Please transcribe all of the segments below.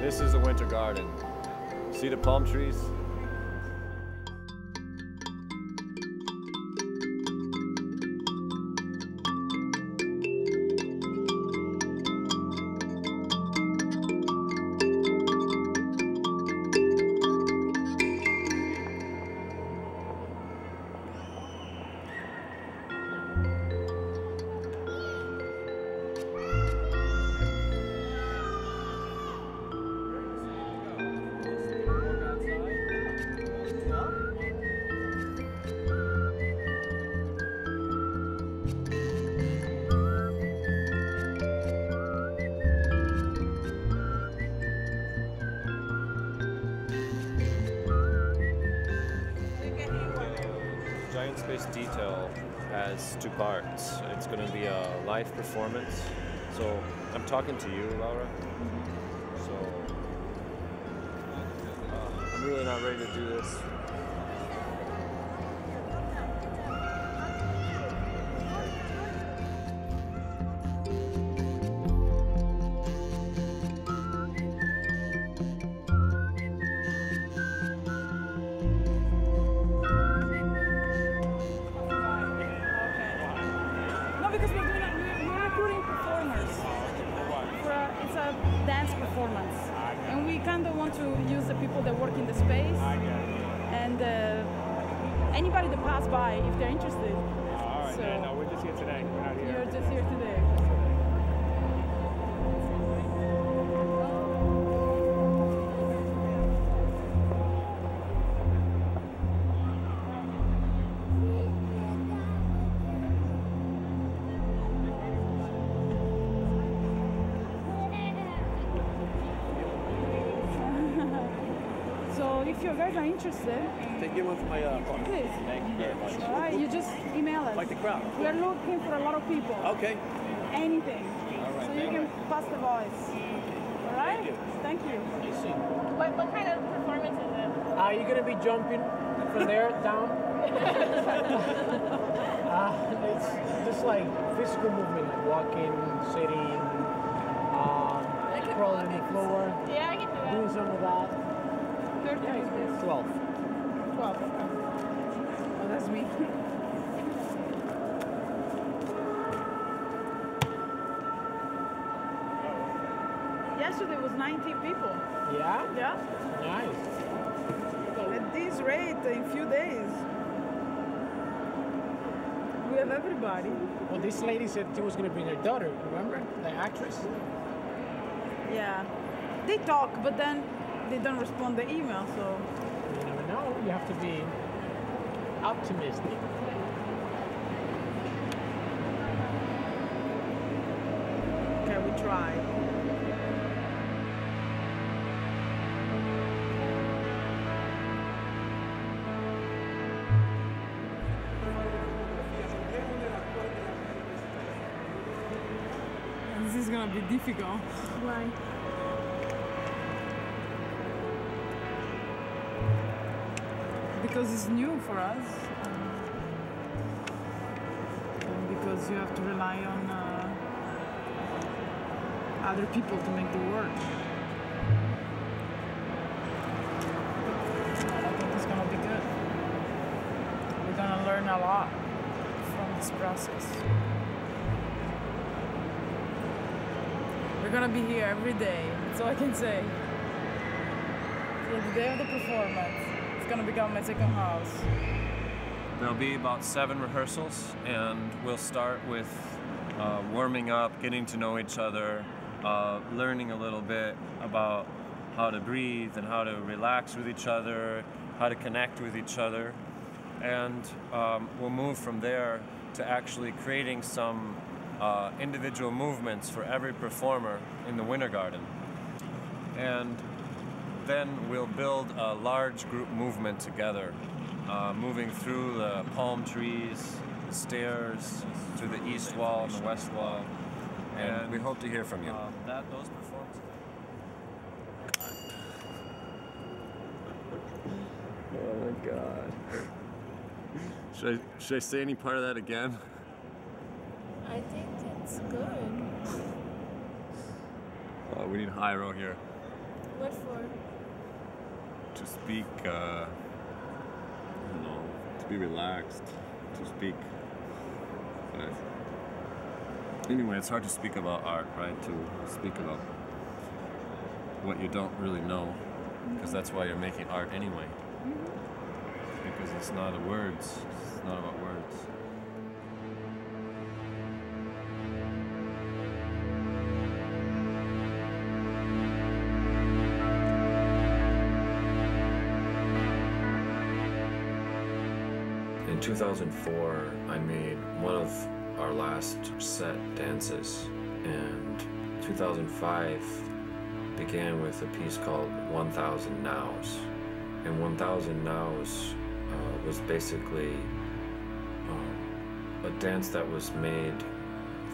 This is the winter garden. See the palm trees? Giant Space Detail has two parts. It's going to be a live performance. So I'm talking to you, Laura. So I'm really not ready to do this. Dance performance, and we kind of want to use the people that work in the space and anybody that pass by if they're interested. All right, so, no, we're just here today. We're not here. You're just here today. If you guys are interested, take one for my partner. Please. Thank you very much. All right, you just email us. Like the crowd. We are looking for a lot of people. Okay. Anything. All right. So you can pass the voice. All right. Thank you. Thank you. What kind of performance is it? You're gonna be jumping from there down. It's just like physical movement, like walking, sitting, crawling on the floor. Yeah, I can do that. Doing some of that. 30 minutes. 12. 12. Oh, that's me. Yesterday was 90 people. Yeah? Yeah. Nice. At this rate, in few days, we have everybody. Well, this lady said she was going to bring her daughter, remember? The actress? Yeah. They talk, but then they don't respond to email, so... You never know. You have to be optimistic. Okay, we try. This is gonna be difficult. Why? Because it's new for us, and because you have to rely on other people to make the work. I think it's gonna be good. We're gonna learn a lot from this process. We're gonna be here every day, that's all I can say. So the day of the performance, it's gonna become my second house. There'll be about 7 rehearsals, and we'll start with warming up, getting to know each other, learning a little bit about how to breathe and how to relax with each other, how to connect with each other. And we'll move from there to actually creating some individual movements for every performer in the Winter Garden. And then we'll build a large group movement together, moving through the palm trees, the stairs, through the east wall and the west wall. And we hope to hear from you. Those performances. Oh my God. Should I say any part of that again? I think it's good. We need Hyro here. What for? To speak, I don't know, to be relaxed, to speak. But anyway, it's hard to speak about art, right? To speak about what you don't really know, because that's why you're making art anyway. Because it's not words, it's not about words. In 2004, I made one of our last set dances, and 2005 began with a piece called 1000 Nows. And 1000 Nows was basically a dance that was made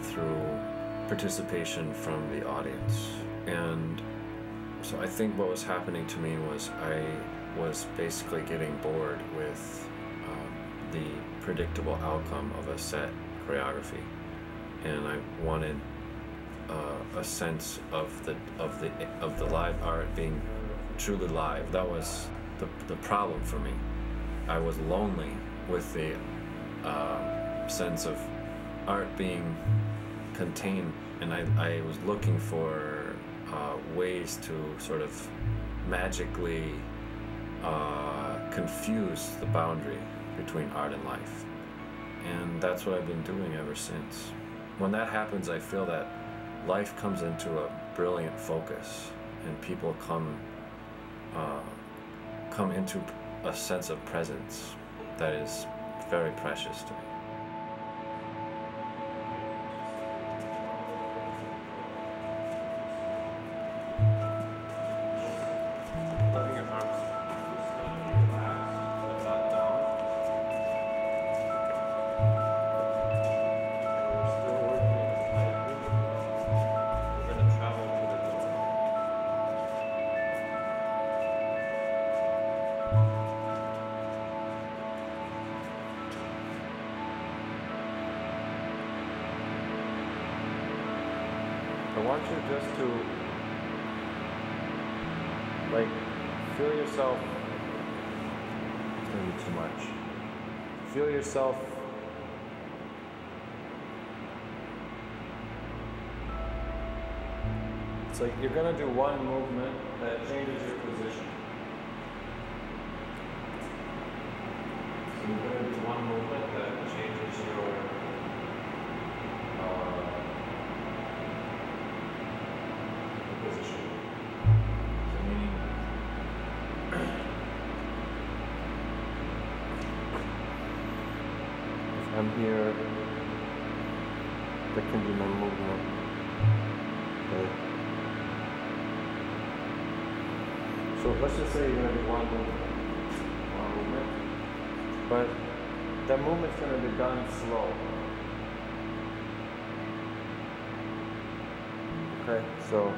through participation from the audience. And so I think what was happening to me was I was basically getting bored with the predictable outcome of a set choreography, and I wanted a sense of the live art being truly live. That was the problem for me. I was lonely with the sense of art being contained, and I was looking for ways to sort of magically confuse the boundary between art and life. And that's what I've been doing ever since. When that happens, I feel that life comes into a brilliant focus, and people come into a sense of presence that is very precious to me. I want you just to, like, feel yourself, it's gonna be too much. Feel yourself it's like you're gonna do one movement that changes your position. So you're gonna do one movement that changes your position. So meaning if I'm here, that can be my movement. Okay. So let's just say you're going to do one movement, but that movement's going to be done slow. Okay, so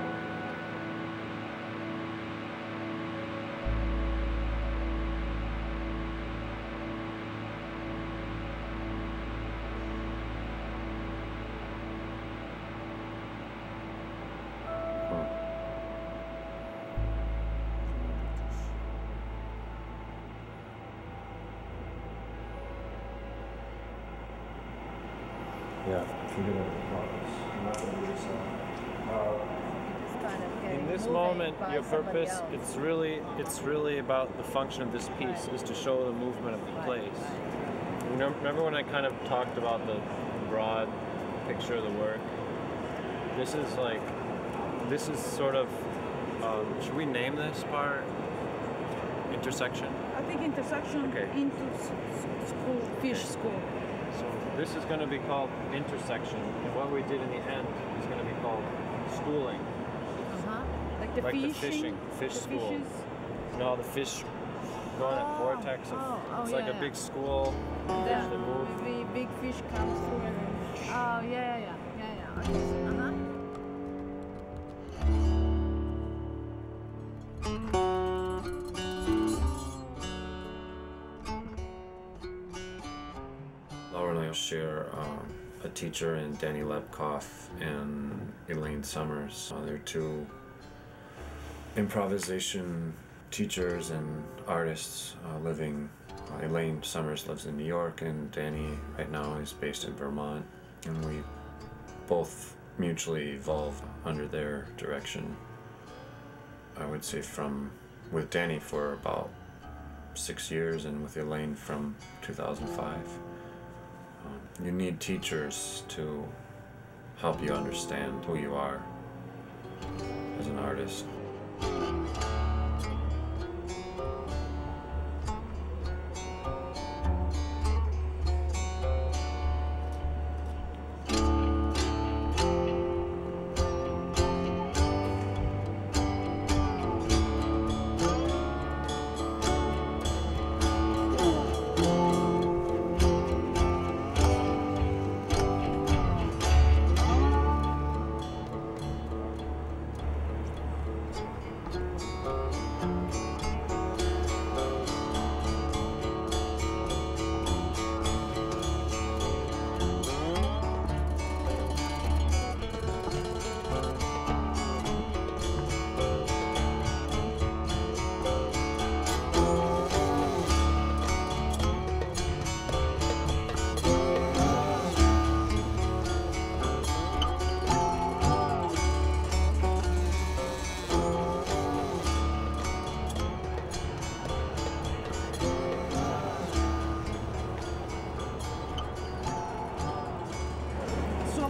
yeah, forget about this. I'm not going to do this in this moment, your purpose, it's really about the function of this piece is to show the movement of the place. Remember when I kind of talked about the broad picture of the work? This is sort of, should we name this part? Intersection? I think intersection into school, fish school. So this is going to be called intersection, and what we did in the end is going to be called schooling. Like the fishing, fish school. Fishes? No, the fish going at vortex. It's like a big school. Yeah, the big fish comes through and then... Oh, yeah. Laura and I share a teacher in Danny Lepkoff and Elaine Summers. They're two improvisation teachers and artists living. Elaine Summers lives in New York, and Danny right now is based in Vermont, and we both mutually evolve under their direction. I would say with Danny for about 6 years, and with Elaine from 2005. You need teachers to help you understand who you are as an artist.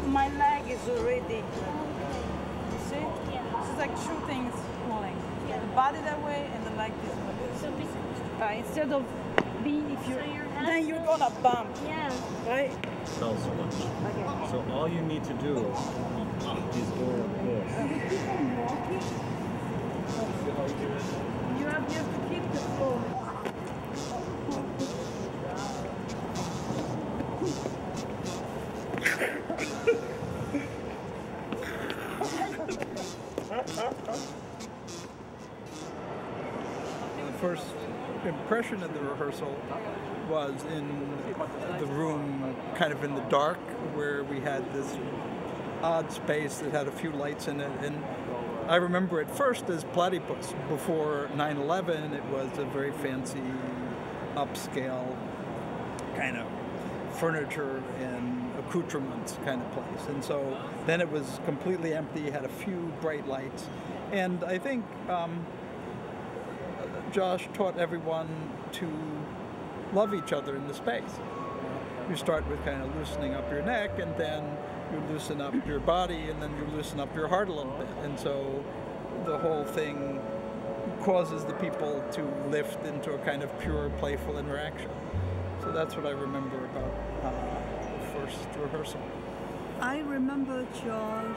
My leg is already, you see? Yeah. It's like two things pulling. Yeah. The body that way and the leg this way. So Instead of being, if you, So your hands then you're will- gonna bump, yeah. right? Fell so much. Okay. So all you need to do is go like this. You have to keep the flow. The first impression of the rehearsal was in the room, kind of in the dark, where we had this odd space that had a few lights in it. And I remember it first as Platypus. Before 9/11, it was a very fancy, upscale kind of furniture and accoutrements kind of place. And so then it was completely empty, had a few bright lights. And I think Josh taught everyone to love each other in the space. You start with kind of loosening up your neck, and then you loosen up your body, and then you loosen up your heart a little bit. And so the whole thing causes the people to lift into a kind of pure, playful interaction. So that's what I remember about the first rehearsal. I remember Josh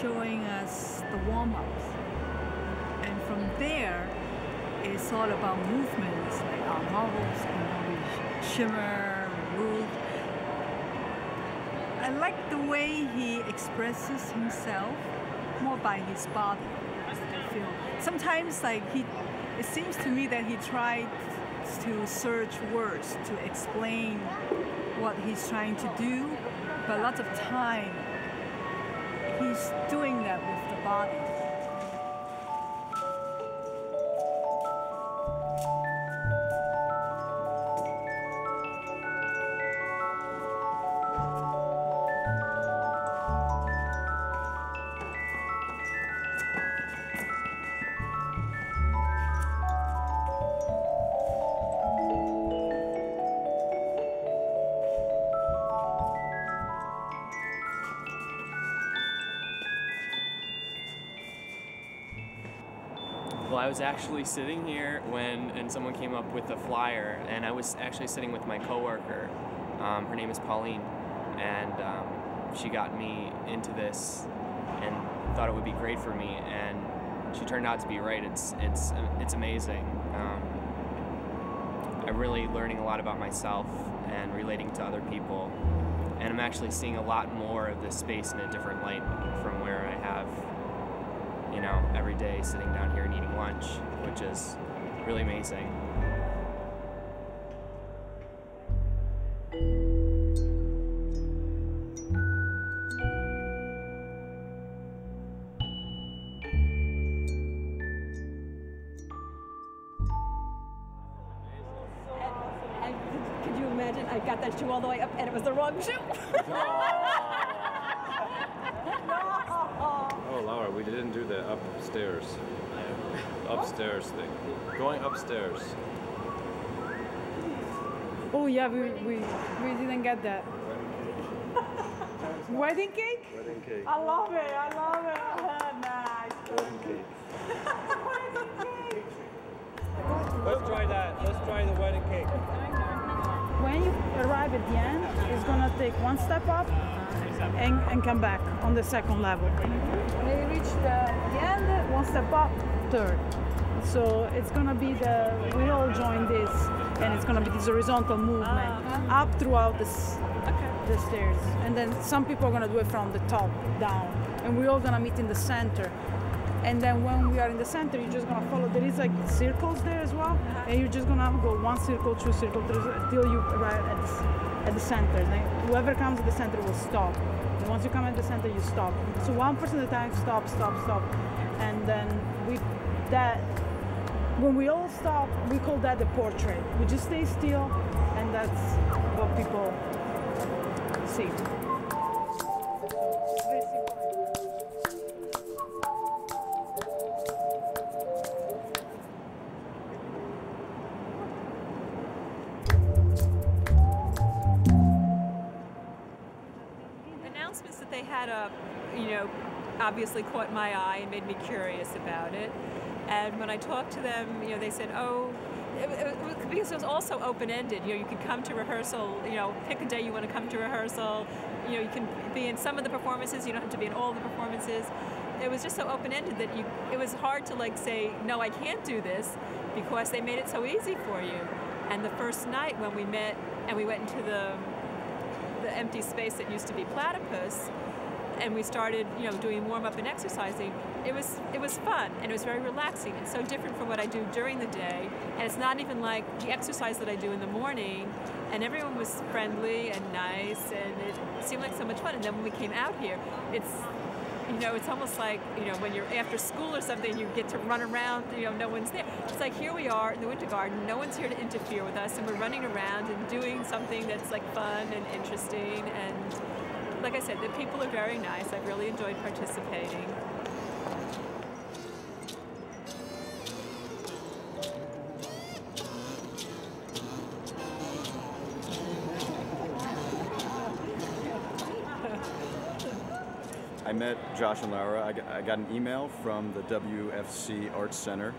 showing us the warm-ups. And from there, it's all about movements, like our marbles, we shimmer, move. I like the way he expresses himself more by his body. I feel sometimes it seems to me that he tried to search words to explain what he's trying to do, but lots of time he's doing that with the body. Well, I was actually sitting here and someone came up with a flyer, and I was actually sitting with my coworker. Her name is Pauline, and she got me into this and thought it would be great for me, and she turned out to be right. It's amazing. I'm really learning a lot about myself and relating to other people, and I'm actually seeing a lot more of this space in a different light from where I have, every day sitting down here and eating lunch, which is really amazing. I got that shoe all the way up, and it was the wrong shoe. Oh, Laura, we didn't do the upstairs thing. Going upstairs. Oh yeah, we didn't get that. Wedding cake? Wedding cake. I love it. Nice. Wedding cake. Wedding cake. Let's try that. Let's try the wedding cake. When you arrive at the end, it's gonna take one step up and come back on the second level. When you reach the end, one step up, third. So it's gonna be we all join this, and it's gonna be this horizontal movement up throughout the stairs. And then some people are gonna do it from the top down, and we're all gonna meet in the center. And then when we are in the center, you're just gonna follow. There is like circles there as well, and you're just gonna go one circle, two circles, till you arrive at the center. Then whoever comes at the center will stop. And once you come at the center, you stop. So 1% at a time, stop, stop, stop. And then when we all stop, we call that the portrait. We just stay still, and that's what people see. Announcements that they had up, obviously caught my eye and made me curious about it. And when I talked to them, they said, because it was also open-ended. You could come to rehearsal, pick a day you want to come to rehearsal. You can be in some of the performances, you don't have to be in all the performances. It was just so open-ended that it was hard to say, no, I can't do this, because they made it so easy for you. And the first night when we met and we went into the empty space that used to be Platypus, and we started, doing warm-up and exercising, it was fun, and it was very relaxing. It's so different from what I do during the day, and it's not even like the exercise that I do in the morning. And everyone was friendly and nice, and it seemed like so much fun. And then when we came out here, it's almost like, when you're after school or something, you get to run around, no one's there. It's like, here we are in the Winter Garden, no one's here to interfere with us, and we're running around and doing something that's fun and interesting. And like I said, the people are very nice. I've really enjoyed participating. I met Josh and Laura. I got an email from the WFC Arts Center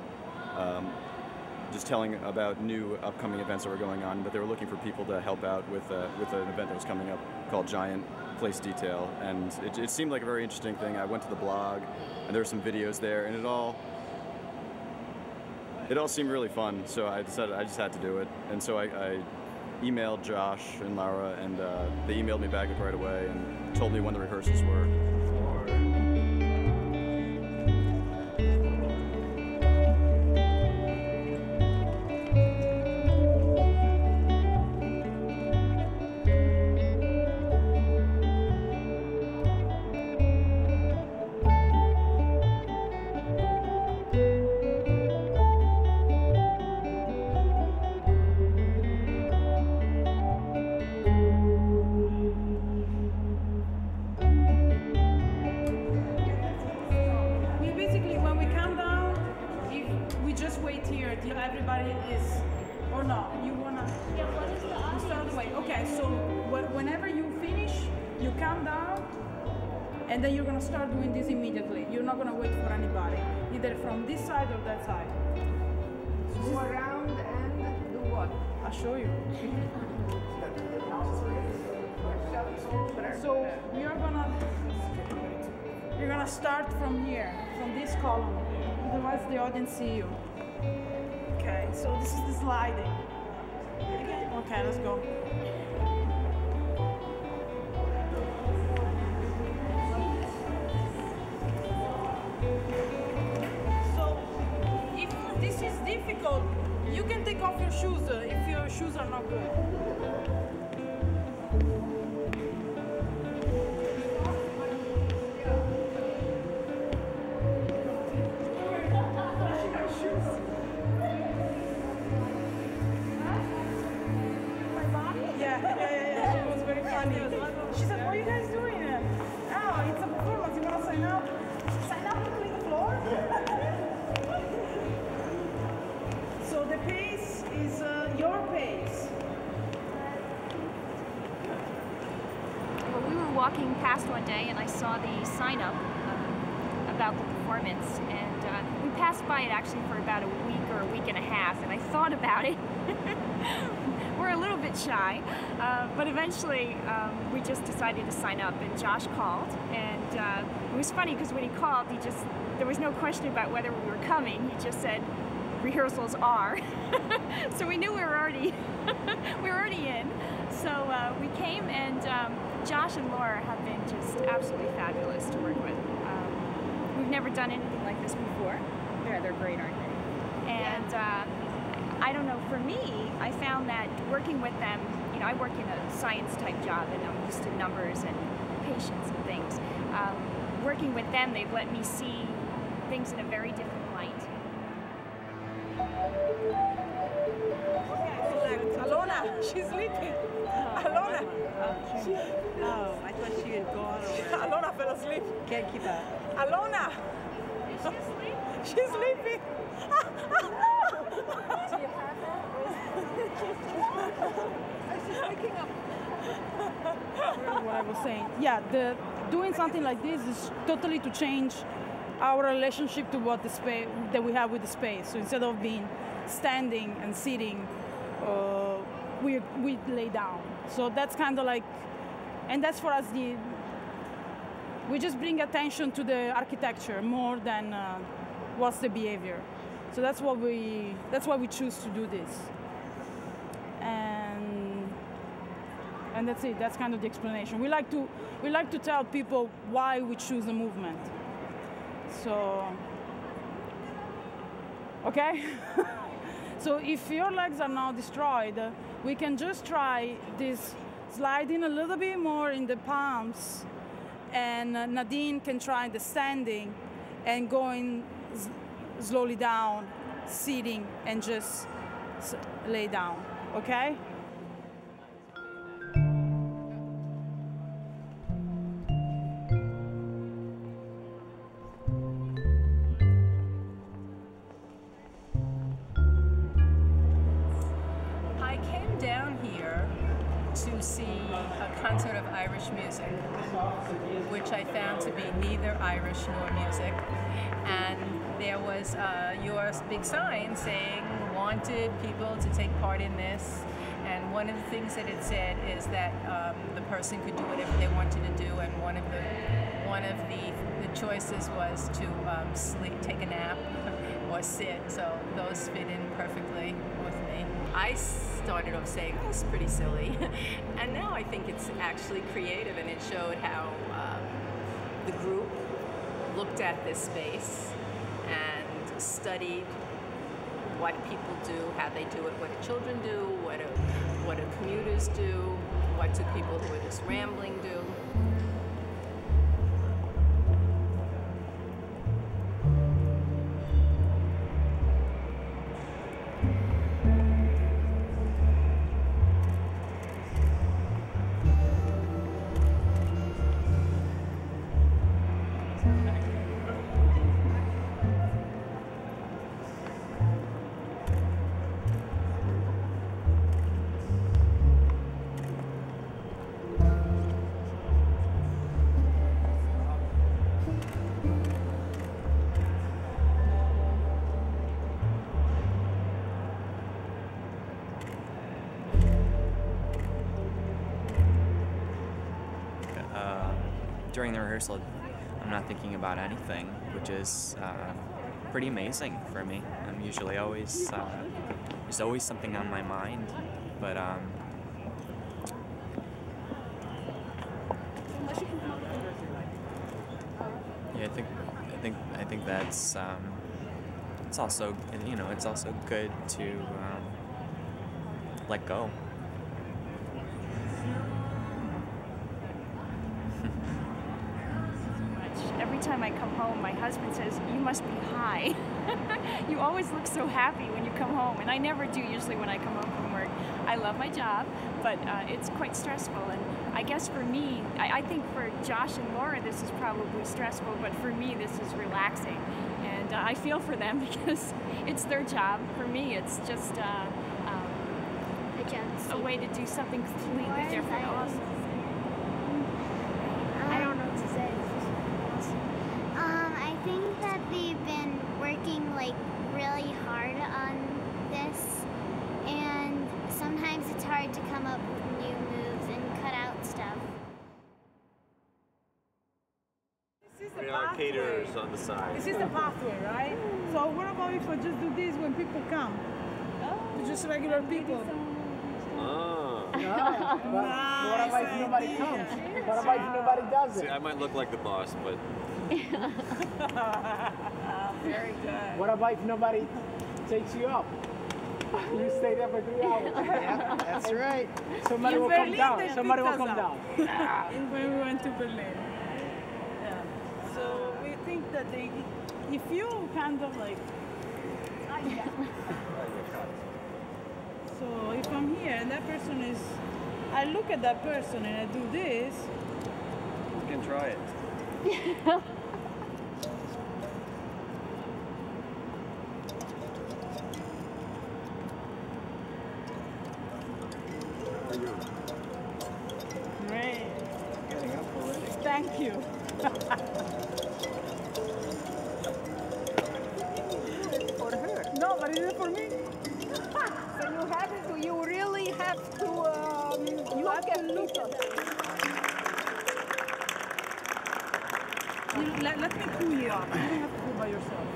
just telling about new upcoming events that were going on, but they were looking for people to help out with an event that was coming up called Giant Place Detail, and it seemed like a very interesting thing. I went to the blog, and there were some videos there, and it all seemed really fun, so I decided I just had to do it. And so I emailed Josh and Laura, and they emailed me back right away and told me when the rehearsals were. Everybody is, or no, you wanna start the way. Okay, so whenever you finish, you come down, and then you're gonna start doing this immediately. You're not gonna wait for anybody, either from this side or that side. So go around and do what? I'll show you. So you're gonna start from here, from this column. Otherwise, the audience see you. Okay, so this is the sliding. Okay, let's go. So, if this is difficult, you can take off your shoes if your shoes are not good. Yeah. walking past one day and I saw the sign up about the performance, and we passed by it actually for about a week or a week and a half, and I thought about it. We're a little bit shy, but eventually we just decided to sign up, and Josh called, and it was funny because when he called, there was no question about whether we were coming. He just said, rehearsals are. So we knew we were already in. So we came, and Josh and Laura have been just absolutely fabulous to work with. We've never done anything like this before. Yeah, they're great, aren't they? And I don't know, for me, I found that working with them, you know, I work in a science type job and I'm used to numbers and patience and things. Working with them, they've let me see things in a very different light. Alona, she's sleeping. Alona. Oh, I thought she had gone already. Alona fell asleep. Can't keep up. Alona. Is she asleep? She's sleeping. Do you have that? She's waking up. What I was saying. Yeah, doing something like this is totally to change our relationship to what the space that we have with the space. So instead of being standing and sitting, we lay down. So that's kind of like, and that's for us we just bring attention to the architecture more than what's the behavior. So that's why we choose to do this. And that's it. That's kind of the explanation. We like to tell people why we choose a movement. So, okay. So if your legs are now destroyed, we can just try this sliding a little bit more in the palms, and Nadine can try the standing and going slowly down, sitting, and just lay down, okay? I came down here to see a concert of Irish music, which I found to be neither Irish nor music. And there was your big sign saying wanted people to take part in this. And one of the things that it said is that the person could do whatever they wanted to do, and one of the choices was to sleep, take a nap, or sit. So those fit in perfectly with me. I started off saying, oh, it's pretty silly. And now I think it's actually creative, and it showed how the group looked at this space and studied what people do, how they do it, what do children do, what do commuters do, what do people who are just rambling do. During the rehearsal, I'm not thinking about anything, which is pretty amazing for me. I'm usually always, there's always something on my mind, but yeah, I think that's it's also, you know, it's also good to let go. Every time I come home, my husband says, you must be high. You always look so happy when you come home, and I never do usually when I come home from work. I love my job, but it's quite stressful, and I guess for me, I think for Josh and Laura this is probably stressful, but for me this is relaxing, and I feel for them because it's their job. For me it's just a way to do something completely different. pathway. caterers on the side. This is the pathway, right? So what about if I just do this when people come? Just regular people. Oh. What about if nobody comes? What about if nobody does See, it? I might look like the boss, but Very good. What about if nobody takes you up? You stay there for 3 hours. Yeah, that's right. Somebody In will come Berlin, down. they Somebody will picked come us down. up. When we went to Berlin. Yeah. So we think that if you kind of like, so if I'm here and that person is, I look at that person and I do this. You can try it. Great. Thank you. For her. No, but it is for me. So you have to, you really have to look at people. Let me pull you up. You don't have to go by yourself.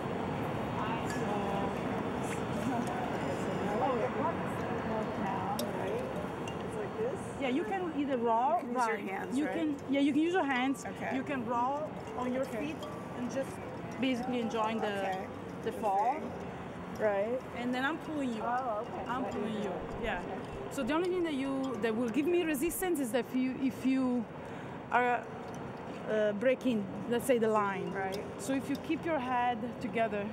Yeah, you can either roll. You can use your hands, You right? can, yeah, you can use your hands. Okay. You can roll on your feet and just basically enjoying the fall. Right. And then I'm pulling you. Oh, okay. I'm pulling you. Yeah. So the only thing that will give me resistance is that if you are breaking, let's say, the line. Right. So if you keep your head together,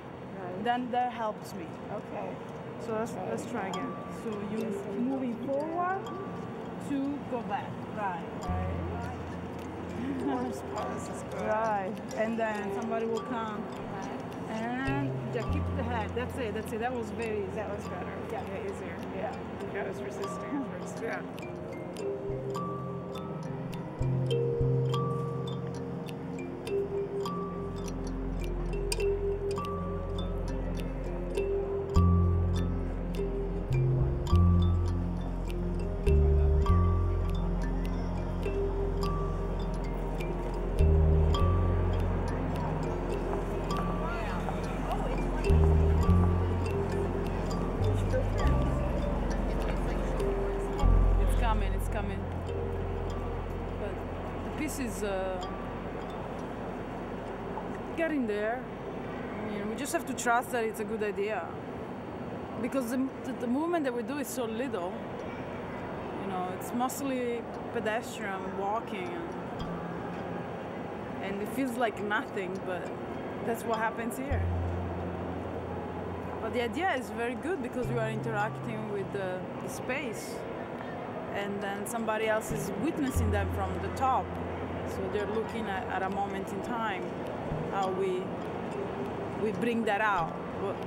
then that helps me. Okay. So let's try again. So you moving forward to go back. Right. Pose is good. Right. And then somebody will come. And just keep the head. That's it. That's it. That was very easy. That was better. Yeah. Easier. Yeah. Okay, I was resisting at first. Yeah. It's coming. But the piece is getting there. You know, we just have to trust that it's a good idea. Because the movement that we do is so little. You know, it's mostly pedestrian walking, and it feels like nothing, but that's what happens here. But the idea is very good because we are interacting with the space, and then somebody else is witnessing them from the top. So they're looking at a moment in time, how we bring that out,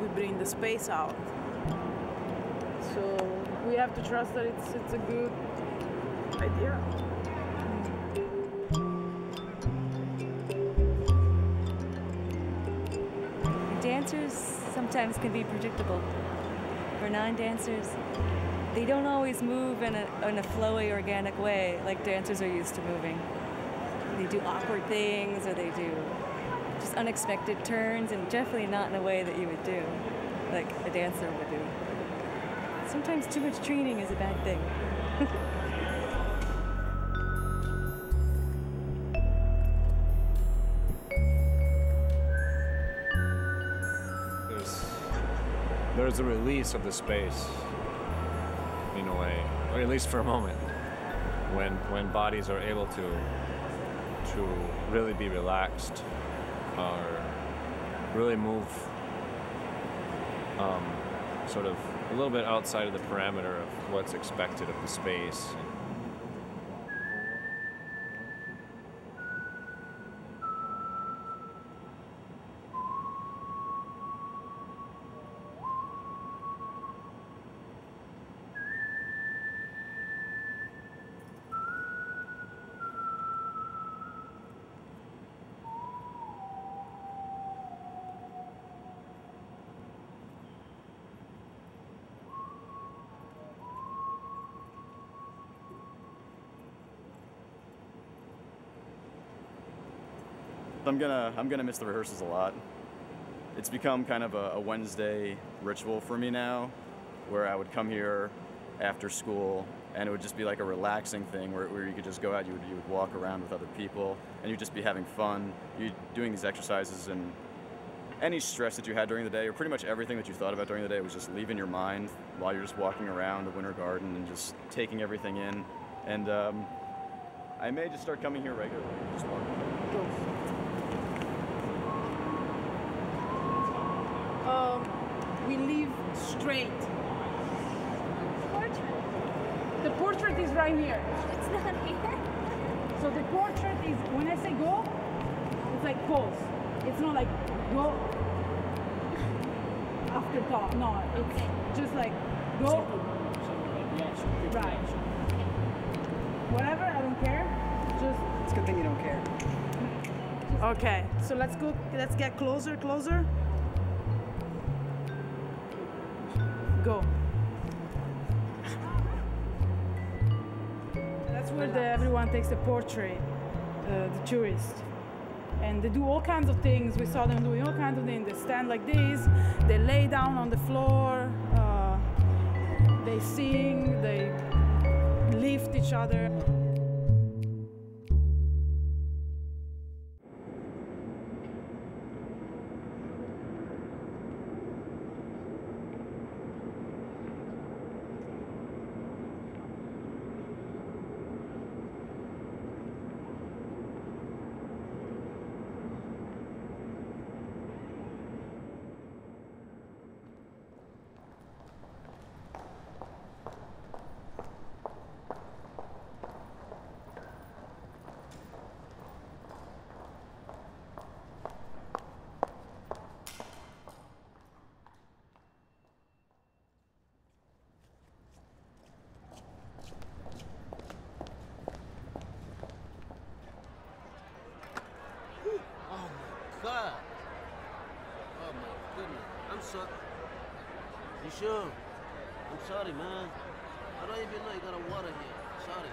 we bring the space out. So we have to trust that it's a good idea. Dancers sometimes can be predictable. For non-dancers, they don't always move in a flowy, organic way like dancers are used to moving. They do awkward things, or they do just unexpected turns, and definitely not in a way that you would do, like a dancer would do. Sometimes too much training is a bad thing. There's a release of the space, in a way, or at least for a moment, when bodies are able to really be relaxed, or really move sort of a little bit outside of the parameter of what's expected of the space. I'm gonna miss the rehearsals a lot. It's become kind of a Wednesday ritual for me now, where I would come here after school, and it would just be like a relaxing thing where you could just go out, you would walk around with other people, and you'd just be having fun. You're doing these exercises, and any stress that you had during the day, or pretty much everything that you thought about during the day, was just leaving your mind while you're just walking around the Winter Garden and just taking everything in. And I may just start coming here regularly. Just we leave straight. The portrait is right here. It's not here. So the portrait is, when I say go, it's like pause. It's not like go after thought. No, it's just like go. Right. Whatever, I don't care. Just. It's a good thing you don't care. Okay, so let's go. Let's get closer. Go. That's where everyone takes the portrait, the tourist. And they do all kinds of things. We saw them doing all kinds of things. They stand like this, they lay down on the floor, they sing, they lift each other. God. Oh my goodness. I'm sorry. You sure? I'm sorry, man. I don't even know you got a water here. Sorry.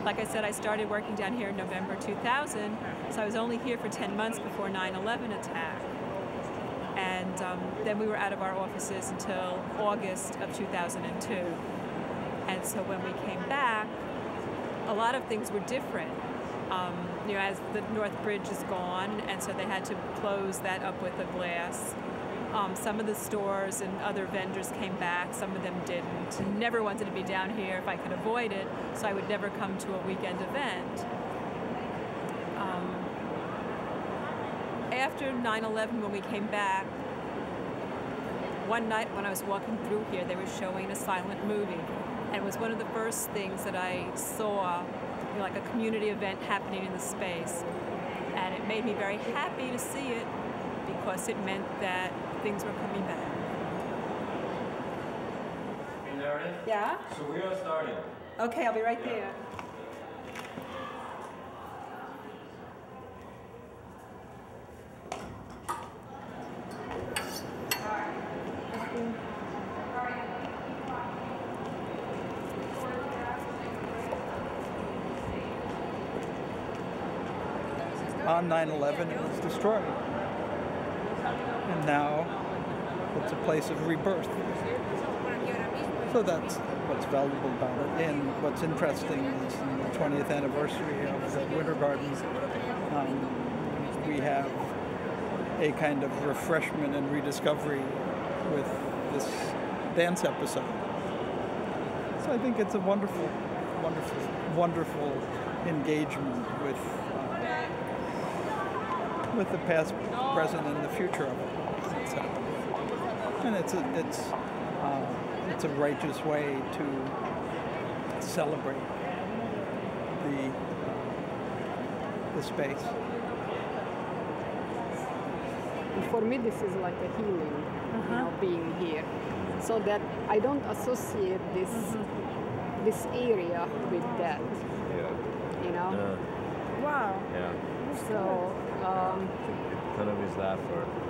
Like I said, I started working down here in November 2000, so I was only here for 10 months before 9/11 attack. And then we were out of our offices until August of 2002. And so when we came back, a lot of things were different. You know, as the North Bridge is gone, and so they had to close that up with the glass. Some of the stores and other vendors came back, some of them didn't. Never wanted to be down here if I could avoid it, so I would never come to a weekend event. After 9/11, when we came back, one night when I was walking through here, they were showing a silent movie. And it was one of the first things that I saw, you know, like a community event happening in the space. And it made me very happy to see it, because it meant that things were coming back. Hey, Meredith? Yeah? So we are starting. Okay, I'll be right there. On 9/11, it was destroyed. And now it's a place of rebirth. So that's what's valuable about it. And what's interesting is in the 20th anniversary of the Winter Garden, we have a kind of refreshment and rediscovery with this dance episode. So I think it's a wonderful, wonderful, wonderful engagement with the past, present, and the future of it. That's happening. And it's a righteous way to celebrate the space. And for me, this is like a healing, you know, being here, so that I don't associate this area with that. Yeah. You know. Yeah. Wow. Yeah. So. Kind of is that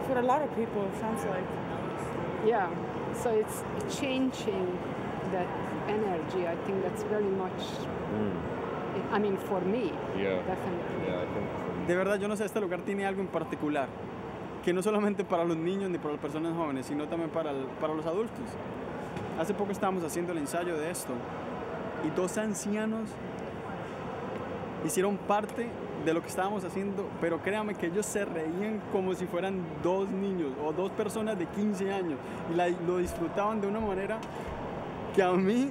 for a lot of people, it sounds like. Yeah. So it's changing that energy. I think that's very much. I mean, for me, definitely. Yeah, I think. De verdad, yo no sé, este lugar tiene algo en particular, que no solamente para los niños ni para las personas jóvenes, sino también para los adultos. Hace poco estábamos haciendo el ensayo de esto y dos ancianos hicieron parte de lo que estábamos haciendo, pero créame que ellos se reían como si fueran dos niños o dos personas de 15 años y lo disfrutaban de una manera que a mí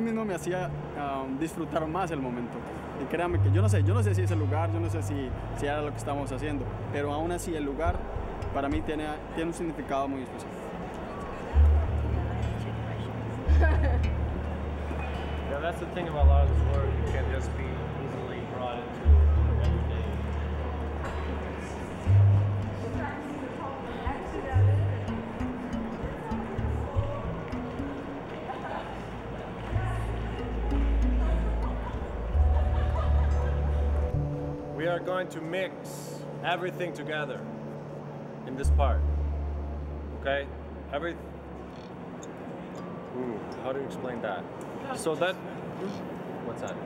mismo me hacía disfrutar más el momento. Y créame que yo no sé si es el lugar, yo no sé si era lo que estábamos haciendo, pero aún así el lugar para mí tiene un significado muy especial. Yeah, that's the thing about a lot of this work. It can't just be easily brought into everyday. We are going to mix everything together in this part. Okay? How do you explain that? So that, what's that?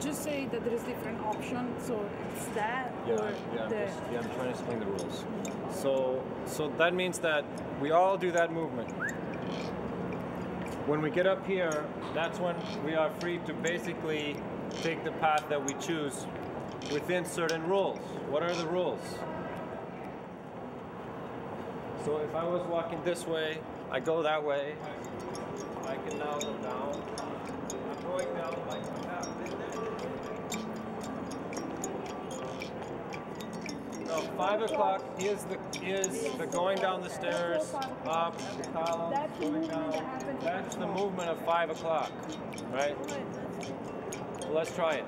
Just say that there is different options, so it's that Yeah, or I'm trying to explain the rules. So that means that we all do that movement. When we get up here, that's when we are free to basically take the path that we choose within certain rules. What are the rules? So if I was walking this way, I go that way. I can now go down. I'm going down like that. So 5 o'clock is the going down the stairs, up the column, going down. That's the movement of 5 o'clock, right? So let's try it.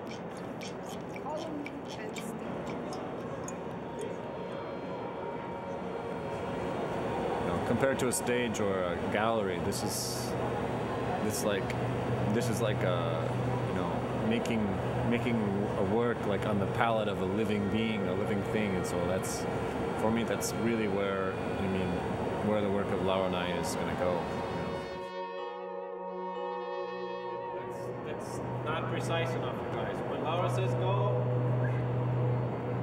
Compared to a stage or a gallery, this is like making a work like on the palette of a living being, a living thing, and so that's, for me, that's really where the work of Laura and I is going to go. That's not precise enough, you guys. When Laura says go,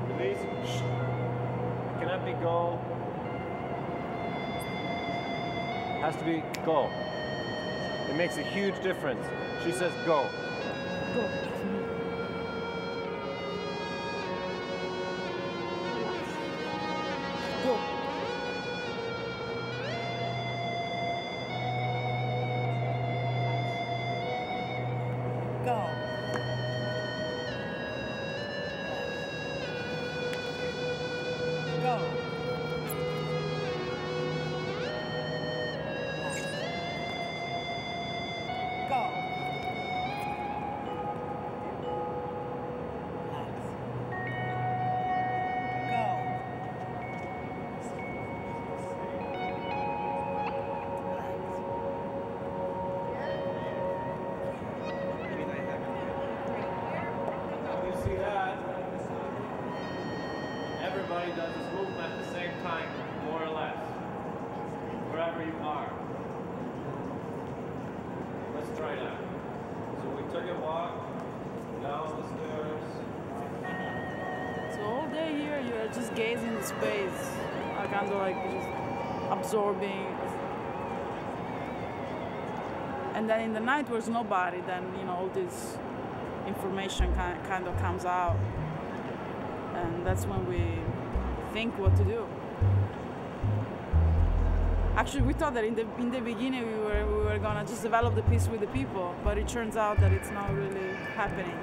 release. It cannot be go. Has to be go. It makes a huge difference. She says go. Go. Go. Go. Go. Everybody does this movement at the same time, more or less, wherever you are. Let's try that. So we took a walk down the stairs. So all day here, you are just gazing the space, kind of like just absorbing. And then in the night, where there's nobody, then all this information kind of comes out. And that's when we think what to do. Actually, we thought that in the beginning we were gonna just develop the piece with the people, but it turns out that it's not really happening.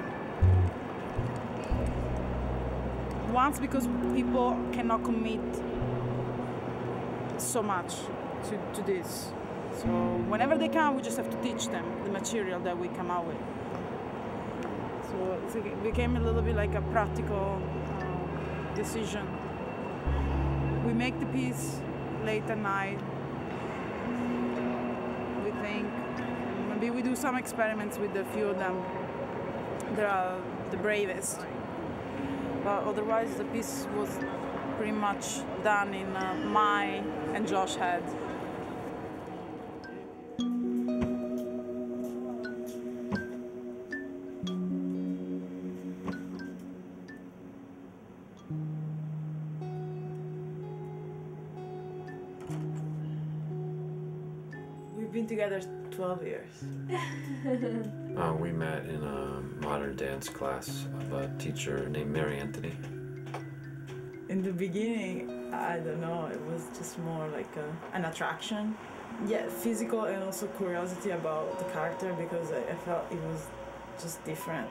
Once, because people cannot commit so much to this. So whenever they come, we just have to teach them the material that we come out with. So it became a little bit like a practical decision. We make the piece late at night. We think, maybe we do some experiments with a few of them. They are the bravest. But otherwise, the piece was pretty much done in my and Josh's head. We've been together 12 years. We met in a modern dance class of a teacher named Mary Anthony. In the beginning, I don't know, it was just more like an attraction. Yeah, physical and also curiosity about the character, because I felt it was just different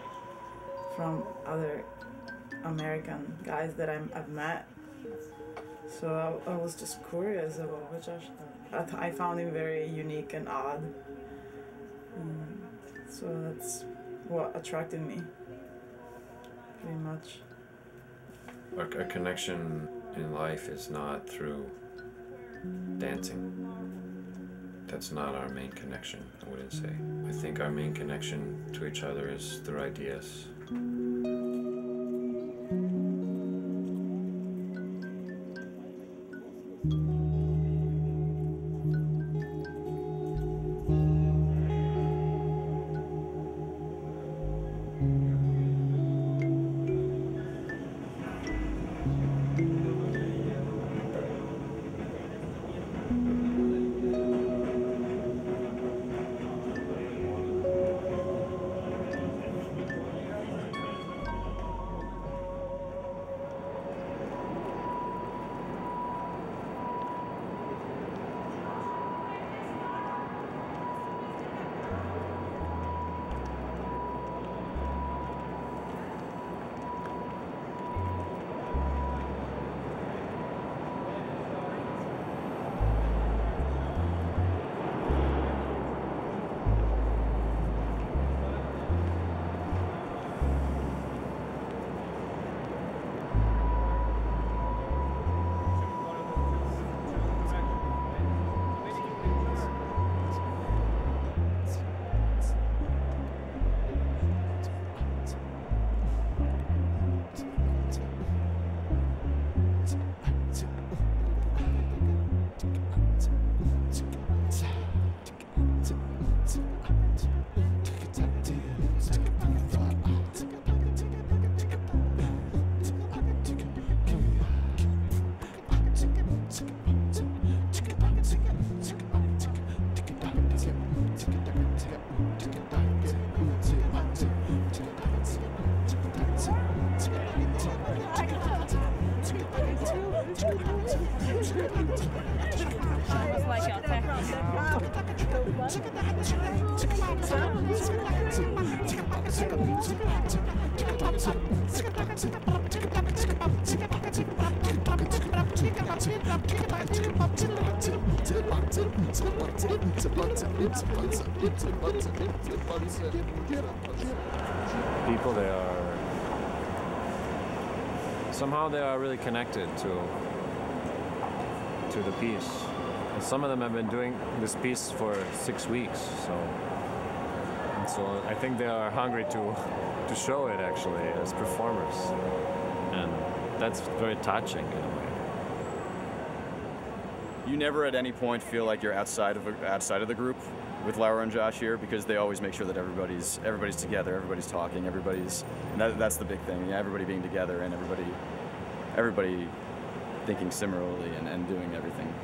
from other American guys that I've met. So I was just curious about what Josh thought. I found him very unique and odd. So that's what attracted me, pretty much. A connection in life is not through dancing. That's not our main connection, I wouldn't say. I think our main connection to each other is through ideas. People, somehow they are really connected to the piece. And some of them have been doing this piece for 6 weeks, so I think they are hungry to show it actually as performers, and that's very touching in a way. You never at any point feel like you're outside of the group with Laura and Josh here, because they always make sure that everybody's together, everybody's talking, that's the big thing. Yeah, everybody being together and everybody thinking similarly and doing everything.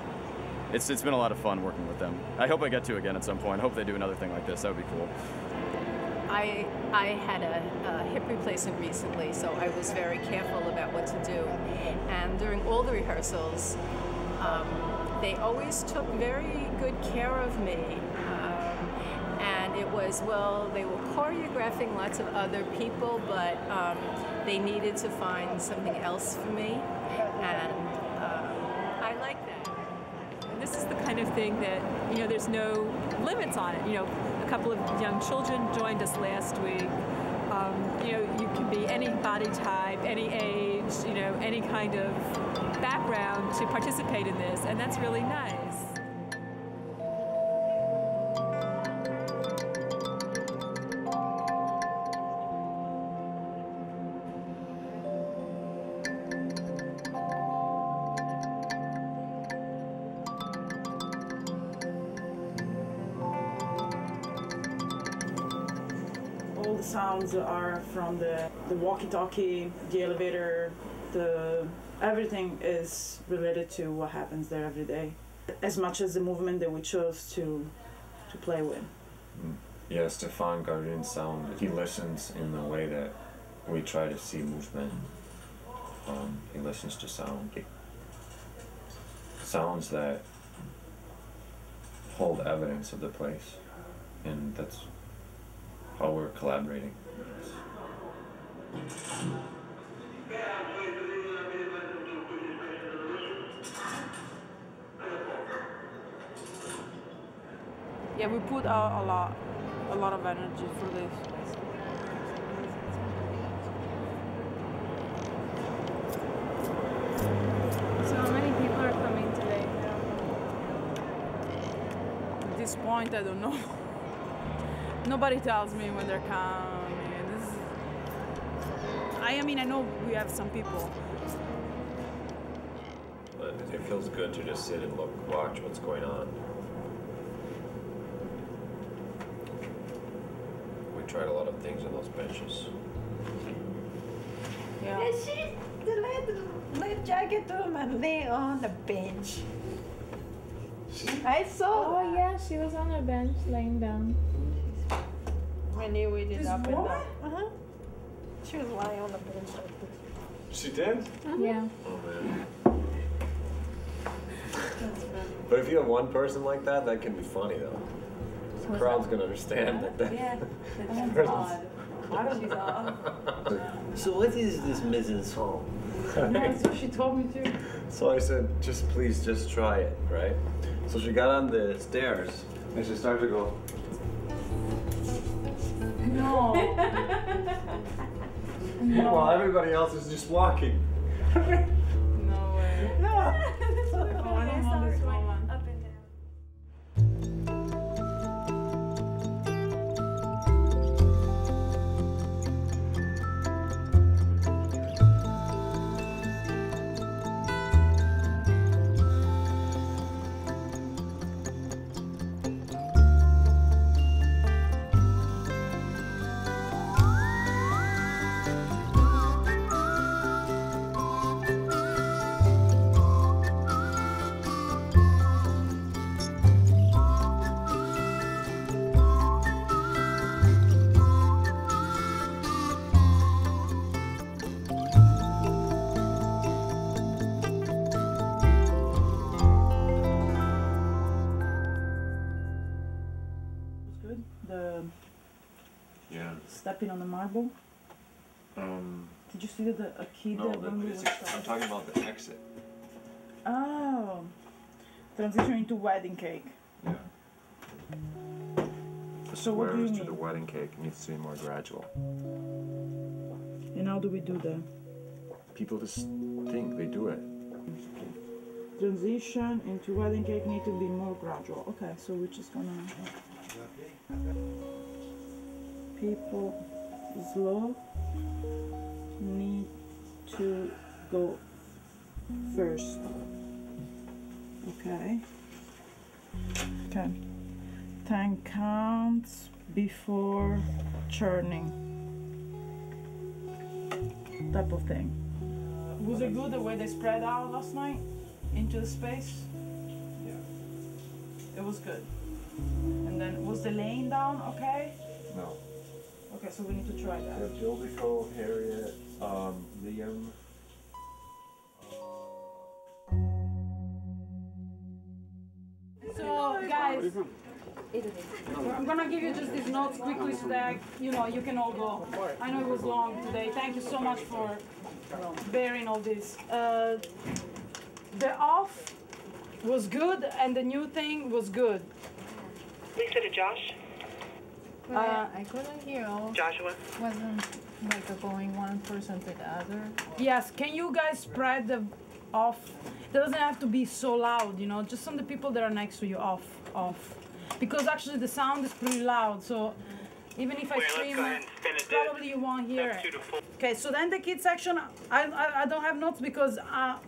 It's been a lot of fun working with them. I hope I get to again at some point. I hope they do another thing like this. That would be cool. I had a hip replacement recently, so I was very careful about what to do. And during all the rehearsals, they always took very good care of me. And it was, well, they were choreographing lots of other people, but they needed to find something else for me. And I like that. kind of thing that, you know, there's no limits on it. You know, a couple of young children joined us last week. You know, you can be any body type, any age, you know, any kind of background to participate in this, and that's really nice. All the sounds are from the walkie-talkie, the elevator, everything is related to what happens there every day, as much as the movement that we chose to play with. Yeah, Stefan Gardin's sound, he listens in the way that we try to see movement. He listens to sound. Sounds that hold evidence of the place, and that's how we're collaborating. Yeah, we put out a lot of energy for this. So how many people are coming today? At this point, I don't know. Nobody tells me when they're coming. I mean, I know we have some people. But it feels good to just sit and watch what's going on. We tried a lot of things on those benches. Yeah. And she let Jacket and lay on the bench. I saw. Oh yeah, she was on a bench laying down. When they waited This up and woman? down. She was lying on the bench. She did? Yeah. Oh man. But if you have one person like that, that can be funny though. The crowd's gonna understand that. Yeah, that that's odd. She's odd. So what is this mise en scène? That's what she told me to. So I said, please try it, right? So she got on the stairs and she started to go. No. While everybody else is just walking. No way. No. I don't want this woman. Up and down. Yeah. Stepping on the marble. Did you see the a kid No, that when we were I'm talking about the exit. Oh, transition into wedding cake. Yeah. The So what do you squares to mean? the wedding cake needs to be more gradual. And how do we do that? People just think they do it. Transition into wedding cake need to be more gradual. Okay, so we're just gonna people slow need to go first. Okay. Okay. 10 counts before churning. Type of thing. Was it good the way they spread out last night into the space? Yeah. It was good. And then was the laying down okay? No. Okay, so we need to try that. Ildiko, Harriet, Liam. So guys, I'm gonna give you just these notes quickly so that you can all go. I know it was long today. Thank you so much for bearing all this. The off was good, and the new thing was good. Lisa to Josh. I couldn't hear all. Joshua. Wasn't like going one person to the other. Yes, can you guys spread the off? It doesn't have to be so loud, you know, just some of the people that are next to you off. Because actually the sound is pretty loud, so even if I scream, probably you won't hear it. Okay, so then the kids section, I don't have notes because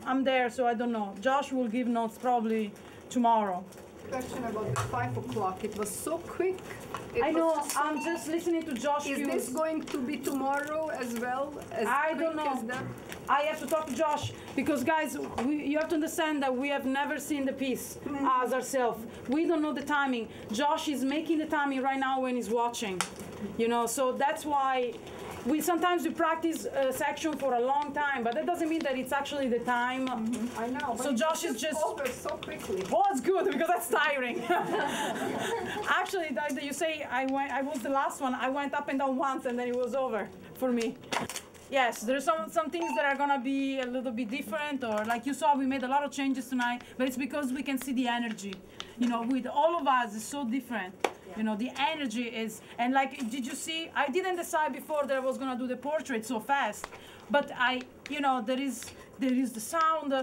I'm there, so I don't know. Josh will give notes probably tomorrow. Question about the 5 o'clock. It was so quick. I know. I'm just listening to Josh. Is this going to be tomorrow as well? I don't know. I have to talk to Josh because, guys, you have to understand that we have never seen the piece as ourselves. We don't know the timing. Josh is making the timing right now when he's watching. You know, so that's why sometimes we practice a section for a long time, but that doesn't mean that it's actually the time. I know. So Josh is just over so quickly. Oh, it's good because that's tiring. Actually, you say I was the last one. I went up and down once, and then it was over for me. Yes, there's some things that are gonna be a little bit different, or like you saw, we made a lot of changes tonight, but it's because we can see the energy. You know, with all of us, it's so different. You know, the energy is, and like, did you see, I didn't decide before that I was gonna do the portrait so fast, but you know, there is the sound,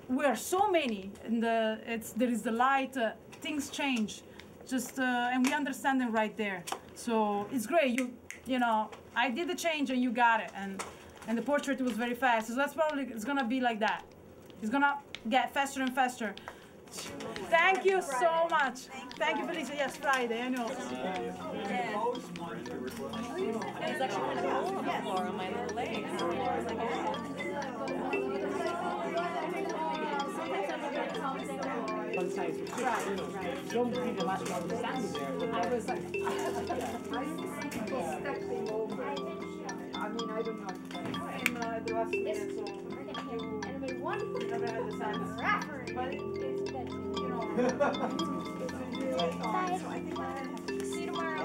we are so many, and there is the light, things change, just, and we understand them right there. So it's great, you know, I did the change and you got it, and the portrait was very fast, so that's probably, it's gonna be like that. It's gonna get faster and faster. Thank you so much. Thank you, Felicia. Yes, Friday, I know. It's actually kind of cool on the floor on my little legs. Don't bring a much more understanding there. I was like, I see people stepping over. I mean, I don't know. See you tomorrow.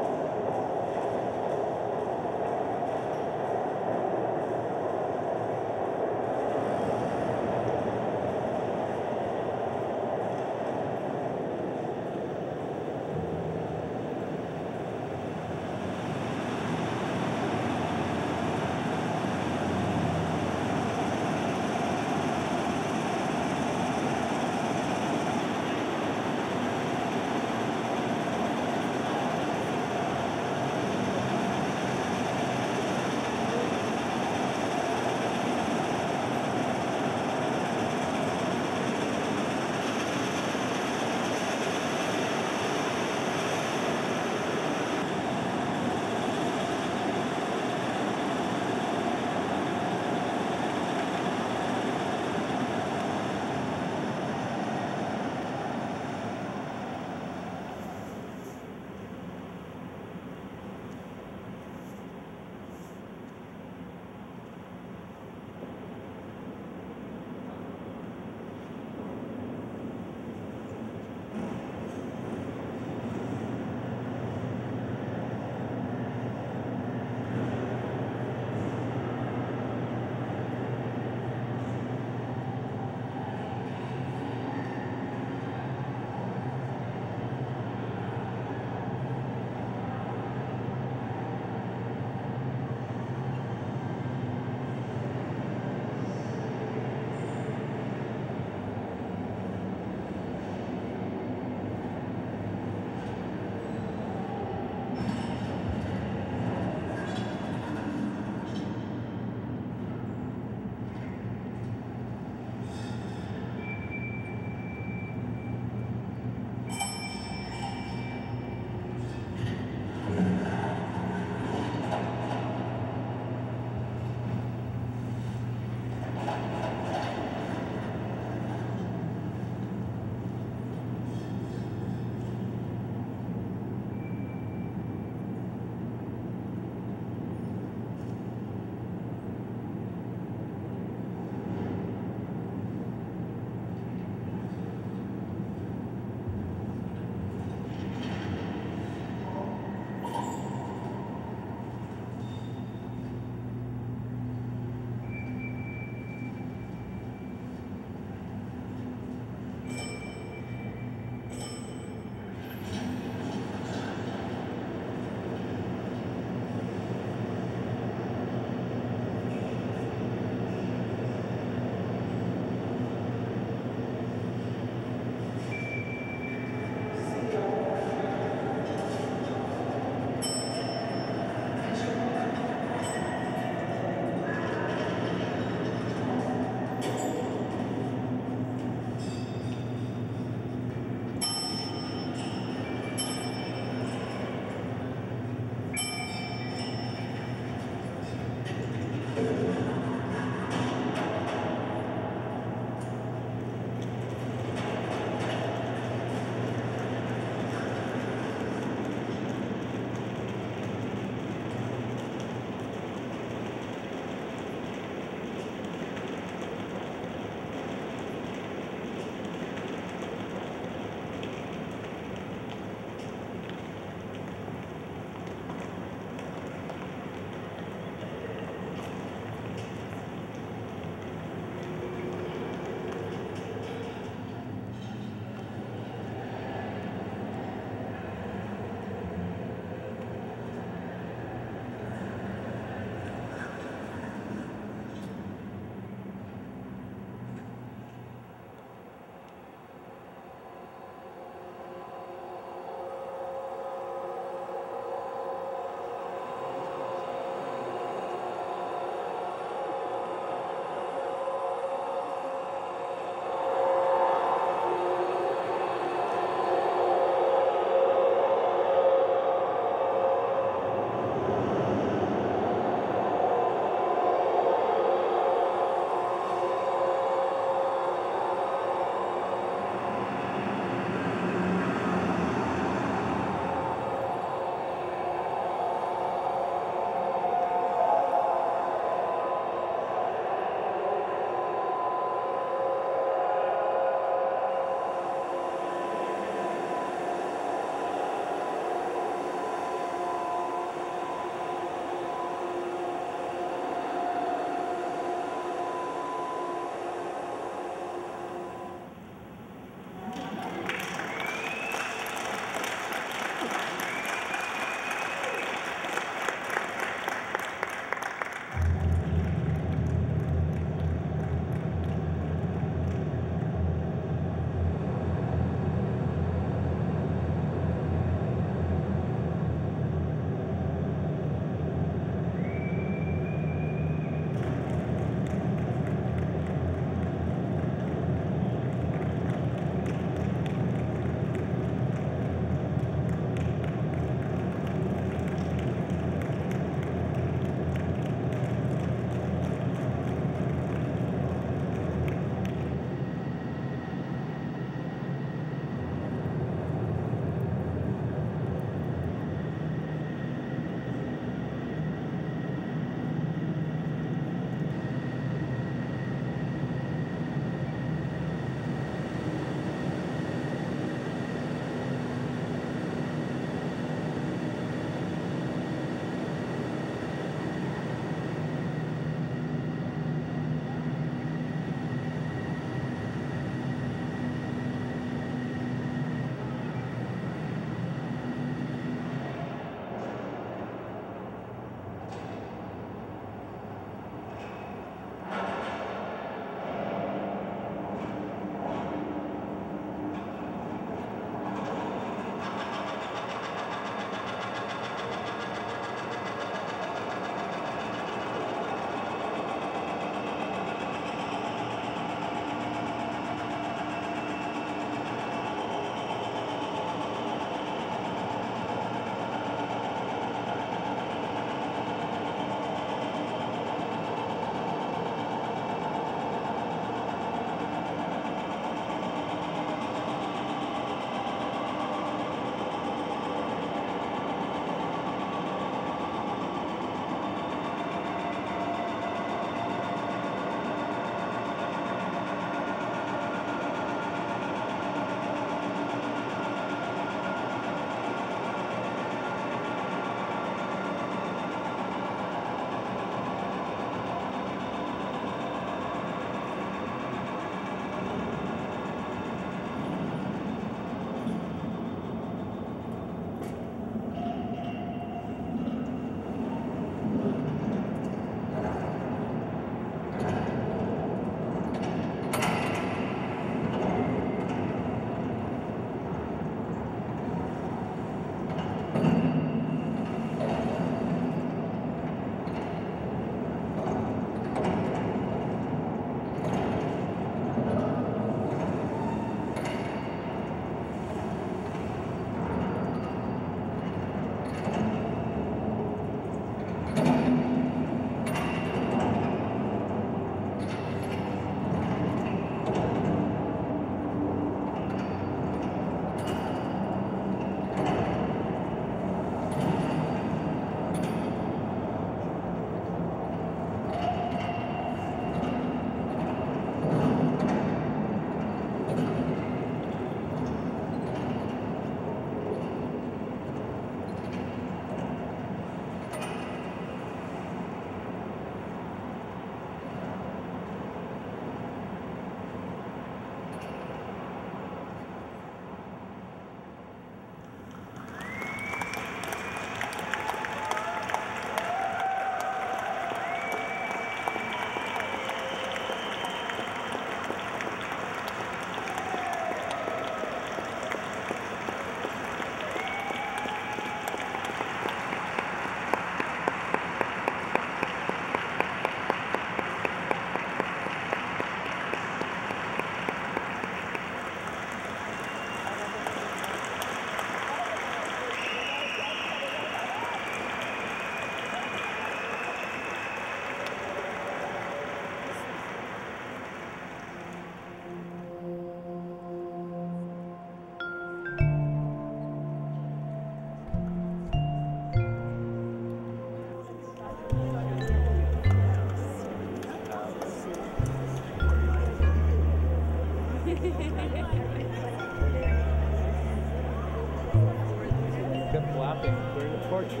I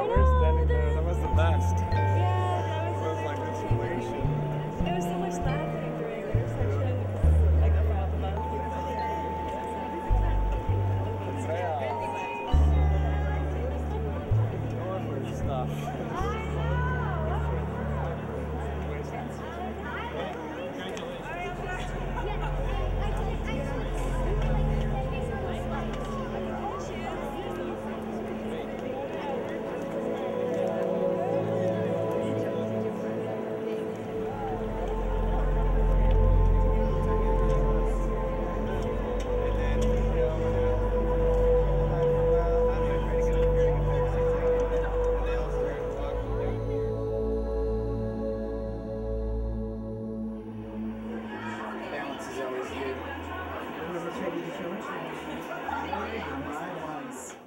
We're standing there. know. That was the best. Yeah, that It was like this elation. There was so much laughing during the reception. Like about the month.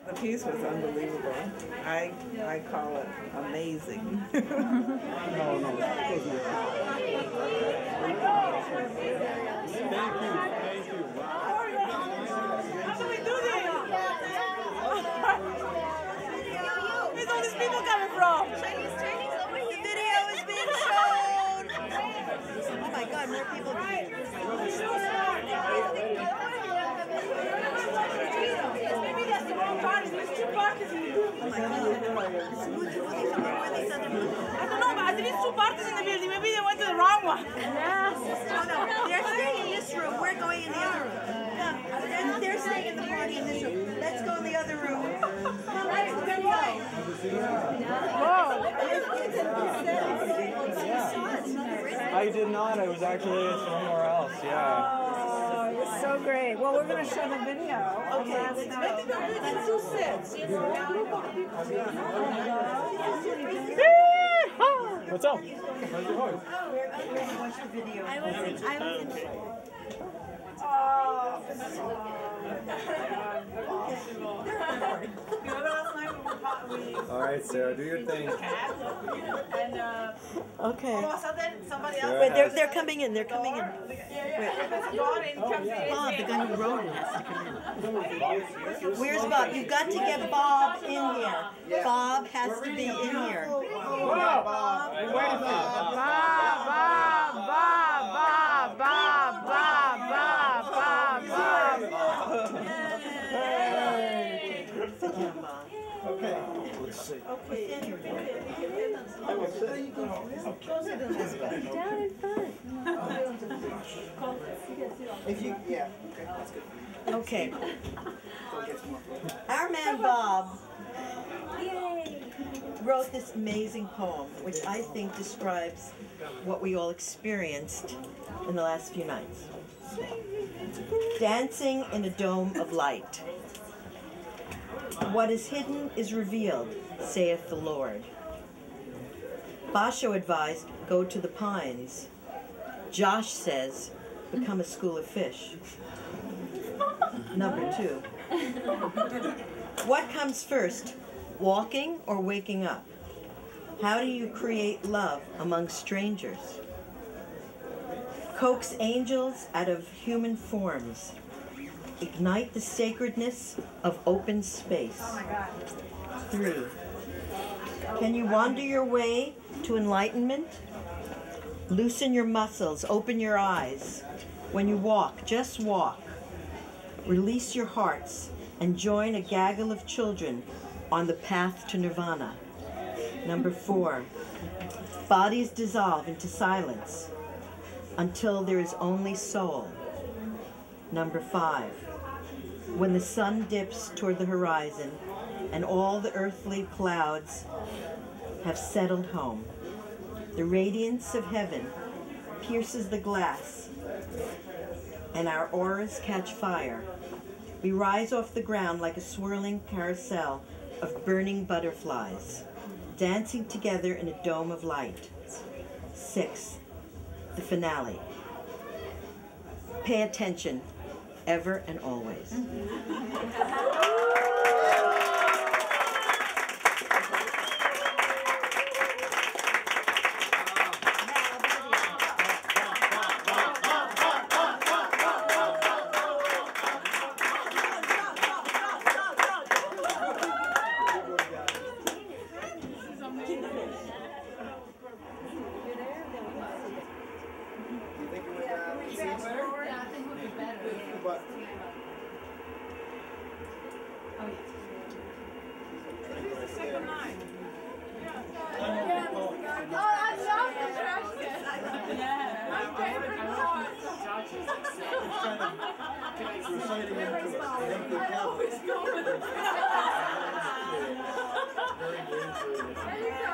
The piece was unbelievable. I call it amazing. Where's all these people coming from? Chinese over here. The video is being shown. Oh my God, more people. Maybe that's the wrong party. There's two parties in the building. Oh my God. I don't know, but at least two parties in the building. Maybe they went to the wrong one. Yes. No, they're staying in this room. We're going in the other room. No, they're staying in the party in this room. Let's go in the other room. Let's go. I did not. I was actually somewhere else. Yeah. Oh, it was so great. Well, we're going to show the video. Okay, let's go in two sets. What's up? Where's your horse? We're going to watch the video. I was in. All right, Sarah, do your thing. Okay. Wait, they're coming in. They're coming in. Bob, the guy who wrote it, has to come in. Where's Bob? You've got to get Bob in here. Bob has to be in here. Bob. Okay, let's see. Down in front. If you, yeah, okay, that's good. Okay. Our man Bob wrote this amazing poem, which I think describes what we all experienced in the last few nights. Dancing in a dome of light. What is hidden is revealed, saith the Lord. Basho advised, go to the pines. Josh says, become a school of fish. Number 2. What comes first, walking or waking up? How do you create love among strangers? Coax angels out of human forms. Ignite the sacredness of open space. 3. Can you wander your way to enlightenment? Loosen your muscles, open your eyes. When you walk, just walk. Release your hearts and join a gaggle of children on the path to nirvana. Number 4. Bodies dissolve into silence until there is only soul. Number 5. When the sun dips toward the horizon and all the earthly clouds have settled home, the radiance of heaven pierces the glass and our auras catch fire. We rise off the ground like a swirling carousel of burning butterflies, dancing together in a dome of light. 6. The finale. Pay attention, ever and always. sliding into an empty cup. Very easily.